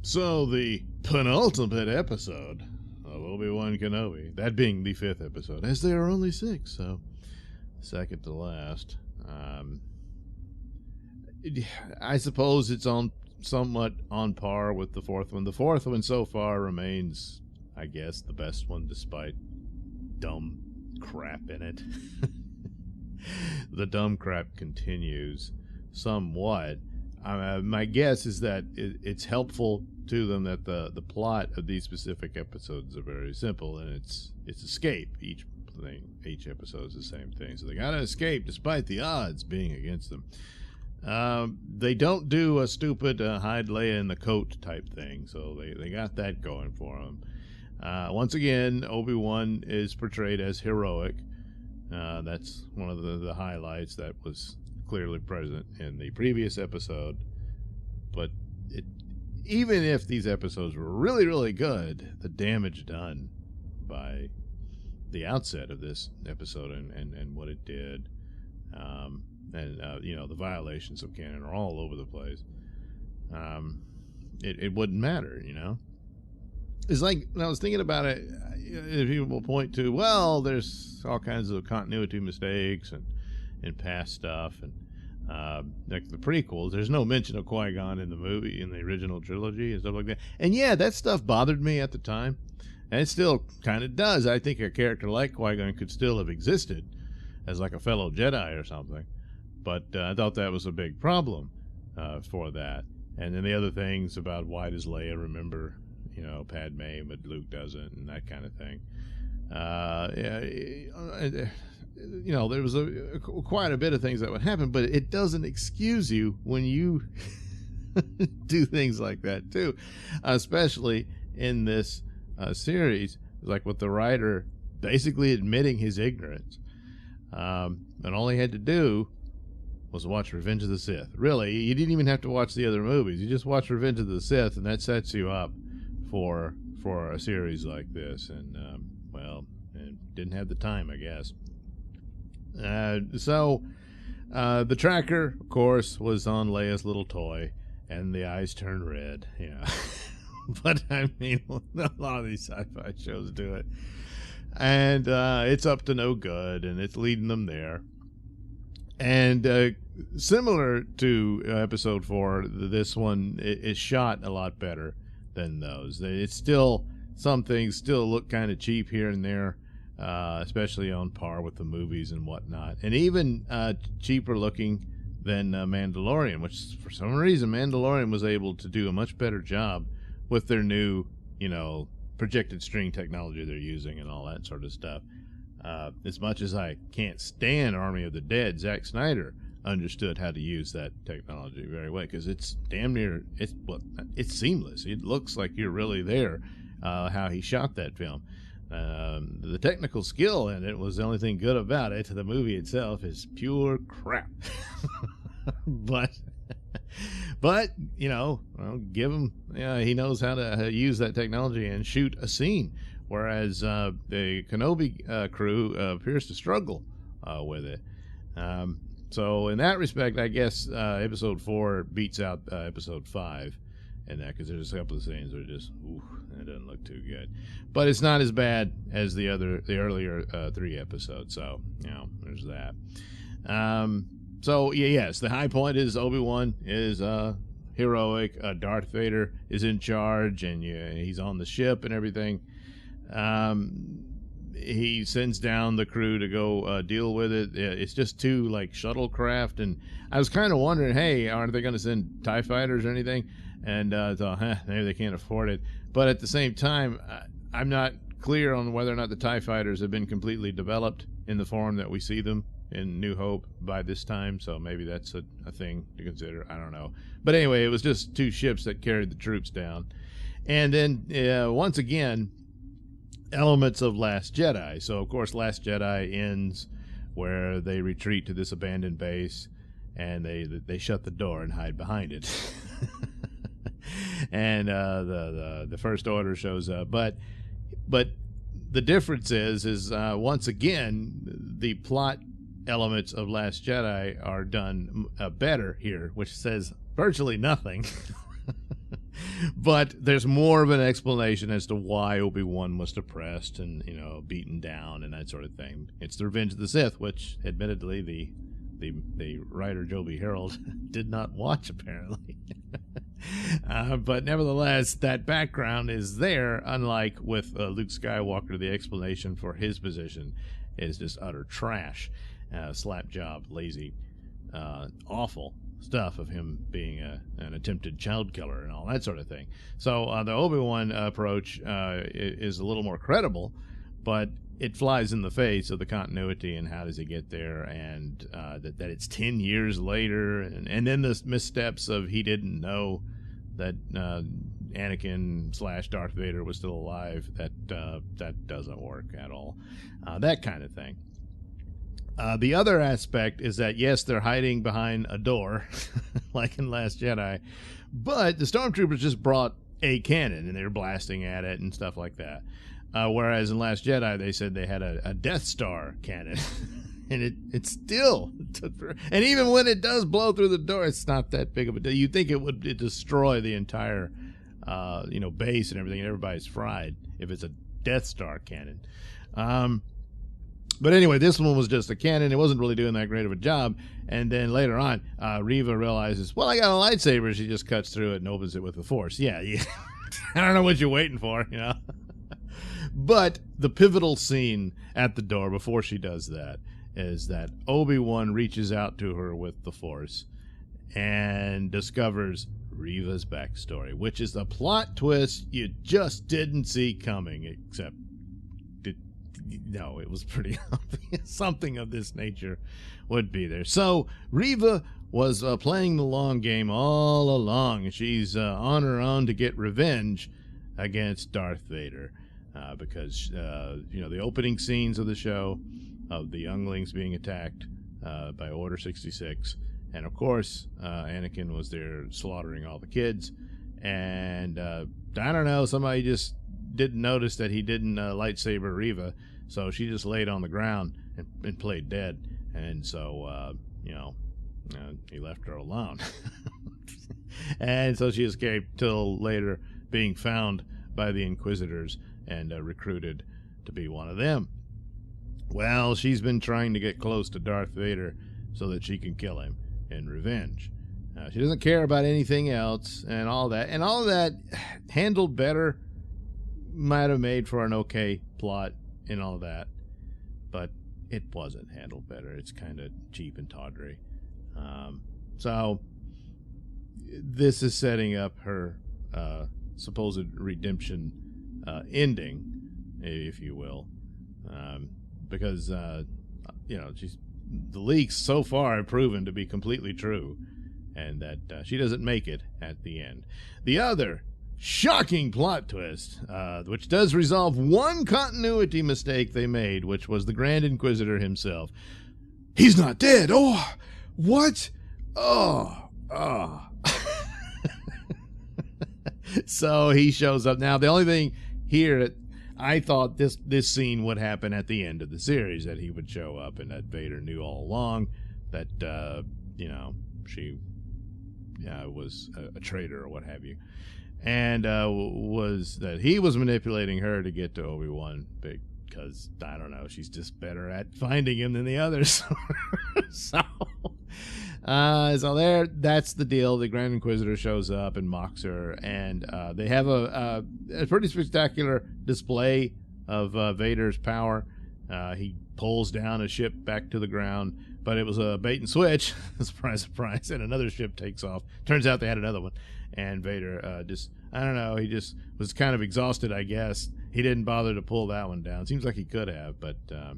So, the penultimate episode of Obi-Wan Kenobi, that being the 5th episode, as there are only 6, so second to last. I suppose it's somewhat on par with the 4th one. The 4th one so far remains, I guess, the best one, despite dumb crap in it. The dumb crap continues somewhat. My guess is that it's helpful to them that the plot of these specific episodes are very simple, and it's escape. Each episode is the same thing, so they gotta escape despite the odds being against them. They don't do a stupid hide Leia in the coat type thing, so they got that going for them. Once again, Obi-Wan is portrayed as heroic. That's one of the highlights that was clearly present in the previous episode. But even if these episodes were really, really good, the damage done by the outset of this episode and what it did, the violations of canon are all over the place. It wouldn't matter, It's like, when I was thinking about it, people point to, well, there's all kinds of continuity mistakes and past stuff, and like the prequels, there's no mention of Qui-Gon in the movie, in the original trilogy and stuff like that. And yeah, that stuff bothered me at the time, and it still kind of does. I think a character like Qui-Gon could still have existed as like a fellow Jedi or something, but I thought that was a big problem for that. And then the other things about why does Leia remember Padme, but Luke doesn't, and that kind of thing. There was quite a bit of things that would happen, but it doesn't excuse you when you do things like that too, especially in this series, like with the writer basically admitting his ignorance. And all he had to do was watch Revenge of the Sith. Really, you didn't even have to watch the other movies. You just watch Revenge of the Sith, and that sets you up for a series like this. And didn't have the time, I guess. So the tracker, of course, was on Leia's little toy, and the eyes turned red. But I mean, a lot of these sci-fi shows do it, and it's up to no good, and it's leading them there. And similar to episode 4, this one is shot a lot better than those. It's still, some things still look kind of cheap here and there, especially on par with the movies and whatnot, and even cheaper looking than Mandalorian, which for some reason Mandalorian was able to do a much better job with their new, projected string technology they're using and all that sort of stuff. As much as I can't stand Army of the Dead, Zack Snyder understood how to use that technology very well, because it's damn near, it's seamless. It looks like you're really there, how he shot that film. The technical skill in it was the only thing good about it. The movie itself is pure crap. but give him, he knows how to use that technology and shoot a scene, whereas the Kenobi crew appears to struggle with it. So in that respect, I guess episode 4 beats out episode 5 in that, because there's a couple of scenes that are just, it doesn't look too good. But it's not as bad as the earlier 3 episodes, so, there's that. Yes, the high point is Obi-Wan is heroic. Darth Vader is in charge, and he's on the ship and everything. He sends down the crew to go deal with it. It's just 2 like shuttlecraft, and I was kind of wondering, hey, aren't they going to send TIE fighters or anything? And I thought, maybe they can't afford it. But at the same time, I'm not clear on whether or not the TIE fighters have been completely developed in the form that we see them in New Hope by this time, so maybe that's a thing to consider. I don't know. But anyway, it was just 2 ships that carried the troops down. And then, once again, elements of Last Jedi. So, of course, Last Jedi ends where they retreat to this abandoned base, and they shut the door and hide behind it. And the First Order shows up. But the difference is once again, the plot elements of Last Jedi are done better here, which says virtually nothing. But there's more of an explanation as to why Obi-Wan was depressed and, beaten down and that sort of thing. It's the Revenge of the Sith, which admittedly the writer Joby Harold did not watch, apparently. But nevertheless, that background is there, unlike with Luke Skywalker. The explanation for his position is just utter trash, slap job, lazy, awful stuff of him being an attempted child killer and all that sort of thing. So the Obi-Wan approach is a little more credible, but it flies in the face of the continuity and how does he get there, and that it's 10 years later, and then the missteps of he didn't know that Anakin / Darth Vader was still alive. That doesn't work at all. That kind of thing. The other aspect is that, yes, they're hiding behind a door, like in Last Jedi, but the Stormtroopers just brought a cannon, and they were blasting at it and stuff like that. Whereas in Last Jedi, they said they had a Death Star cannon, and it still took forever. And even when it does blow through the door, it's not that big of a deal. You'd think it would destroy the entire, base and everything, and everybody's fried if it's a Death Star cannon. But anyway, this one was just a cannon. It wasn't really doing that great of a job. And then later on, Reva realizes, well, I got a lightsaber. She just cuts through it and opens it with the Force. Yeah. I don't know what you're waiting for, But the pivotal scene at the door before she does that is that Obi-Wan reaches out to her with the Force and discovers Reva's backstory, which is a plot twist you just didn't see coming, except no, it was pretty obvious. Something of this nature would be there. So Reva was playing the long game all along. She's on her own to get revenge against Darth Vader, because the opening scenes of the show of the younglings being attacked by Order 66, and of course Anakin was there slaughtering all the kids, and I don't know, somebody just didn't notice that he didn't lightsaber Reva. So she just laid on the ground and played dead. And so, he left her alone. And so she escaped till later being found by the Inquisitors and recruited to be one of them. Well, she's been trying to get close to Darth Vader so that she can kill him in revenge. She doesn't care about anything else and all that. And all of that, handled better, might have made for an okay plot and all that, but it wasn't handled better. It's kind of cheap and tawdry. So this is setting up her supposed redemption ending, if you will, because she's, the leaks so far have proven to be completely true, and that she doesn't make it at the end. The other shocking plot twist, which does resolve one continuity mistake they made, which was the Grand Inquisitor himself. He's not dead. Oh, what? Oh. So he shows up. Now, the only thing here, I thought this scene would happen at the end of the series, that he would show up and that Vader knew all along that, she was a traitor or what have you. And was that he was manipulating her to get to Obi-Wan because, I don't know, she's just better at finding him than the others. So that's the deal. The Grand Inquisitor shows up and mocks her, and they have a pretty spectacular display of Vader's power. He pulls down a ship back to the ground, but it was a bait and switch. Surprise, surprise. And another ship takes off. Turns out they had another one. And Vader I don't know, he just was kind of exhausted, I guess. He didn't bother to pull that one down. Seems like he could have, but I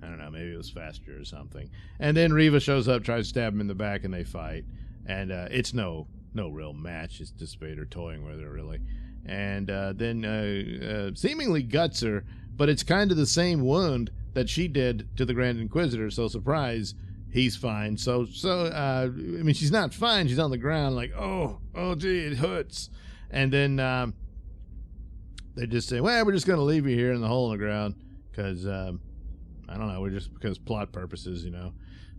don't know, maybe it was faster or something. And then Reva shows up, tries to stab him in the back, and they fight. And it's no real match. It's just Vader toying with her, really. And then seemingly guts her, but it's kind of the same wound that she did to the Grand Inquisitor, so surprise, he's fine. So I mean, she's not fine. She's on the ground like, oh, gee, it hurts. And then they just say, well, we're just going to leave you here in the hole in the ground because, I don't know, because plot purposes,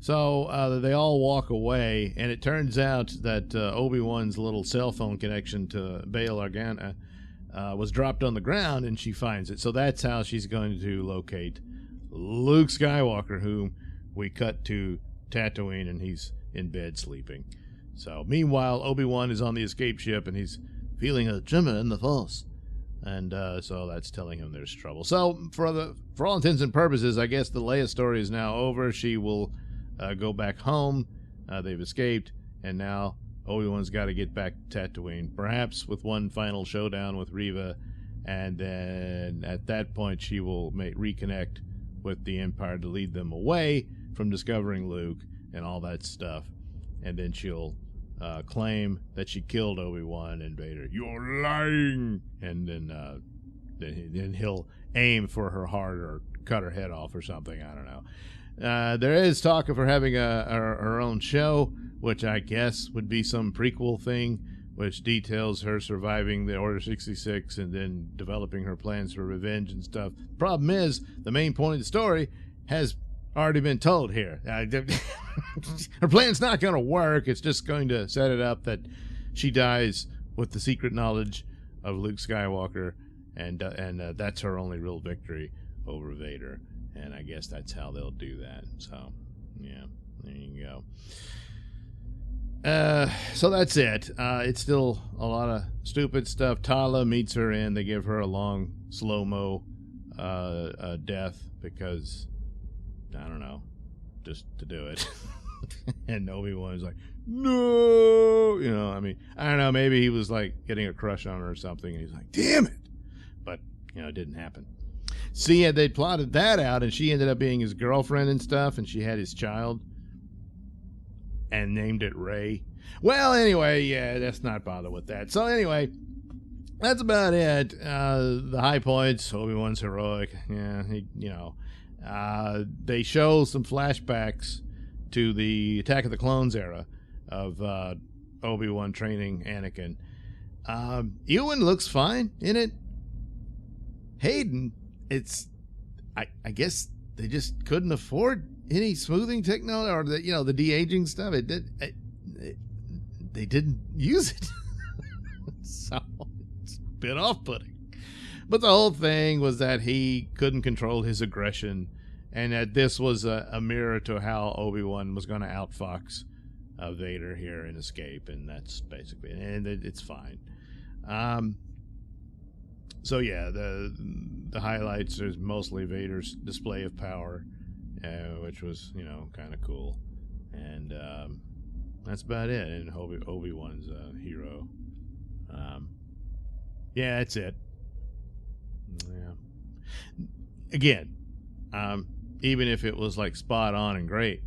So they all walk away, and it turns out that Obi-Wan's little cell phone connection to Bail Organa was dropped on the ground, and she finds it. So that's how she's going to locate Luke Skywalker, whom we cut to Tatooine, and he's in bed sleeping. So meanwhile, Obi-Wan is on the escape ship, and he's feeling a tremor in the Force. And so that's telling him there's trouble. So for all intents and purposes, I guess the Leia story is now over. She will go back home. They've escaped, and now Obi-Wan's got to get back to Tatooine, perhaps with one final showdown with Reva, and then at that point she will reconnect with the Empire to lead them away from discovering Luke and all that stuff, and then she'll claim that she killed Obi-Wan, and Vader, "You're lying," and then he'll aim for her heart or cut her head off or something. I don't know. There is talk of her having her own show, which I guess would be some prequel thing, which details her surviving the Order 66 and then developing her plans for revenge and stuff. Problem is, the main point of the story has already been told here. Her plan's not going to work. It's just going to set it up that she dies with the secret knowledge of Luke Skywalker, and that's her only real victory over Vader. And I guess that's how they'll do that. So, yeah, there you go. So that's it. It's still a lot of stupid stuff. Tala meets her in. They give her a long slow-mo death because, I don't know, just to do it. And Obi-Wan's like, no! You know, I mean, I don't know, maybe he was like getting a crush on her or something, and he's like, damn it! But, you know, it didn't happen. See, yeah, they plotted that out, and she ended up being his girlfriend and stuff, and she had his child and named it Rey. Well, anyway, yeah, let's not bother with that. So anyway, that's about it. The high points, Obi-Wan's heroic. Yeah, they show some flashbacks to the Attack of the Clones era of Obi-Wan training Anakin. Ewan looks fine in it. Hayden, I guess they just couldn't afford any smoothing technology or the de-aging stuff. They didn't use it. So it's a bit off-putting. But the whole thing was that he couldn't control his aggression, and that this was a mirror to how Obi-Wan was going to outfox Vader here in Escape, and that's basically, and it's fine. So yeah, the highlights is mostly Vader's display of power, which was kind of cool, and that's about it. And Obi-Wan's hero. Yeah, that's it. Yeah. Again, even if it was like spot on and great,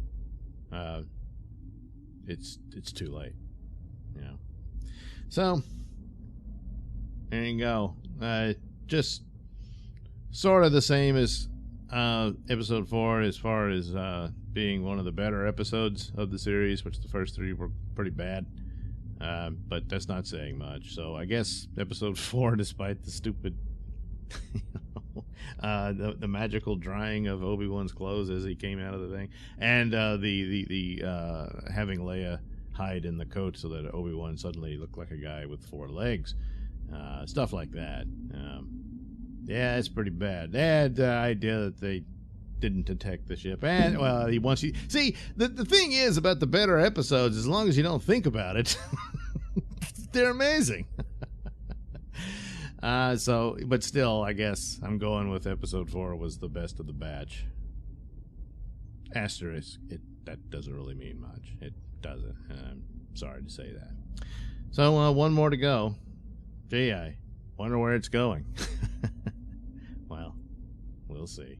it's too late. So there you go. Just sort of the same as episode 4 as far as being one of the better episodes of the series, which the first 3 were pretty bad. But that's not saying much. So I guess episode 4, despite the stupid the magical drying of Obi-Wan's clothes as he came out of the thing, and the having Leia hide in the coat so that Obi-Wan suddenly looked like a guy with 4 legs, stuff like that. Yeah, it's pretty bad. They had the idea that they didn't detect the ship, and well, he wants you see the thing is about the better episodes, as long as you don't think about it, they're amazing. But still, I guess I'm going with episode 4 was the best of the batch. Asterisk, that doesn't really mean much. It doesn't. I'm sorry to say that. So, one more to go. Gee, I wonder where it's going. Well, we'll see.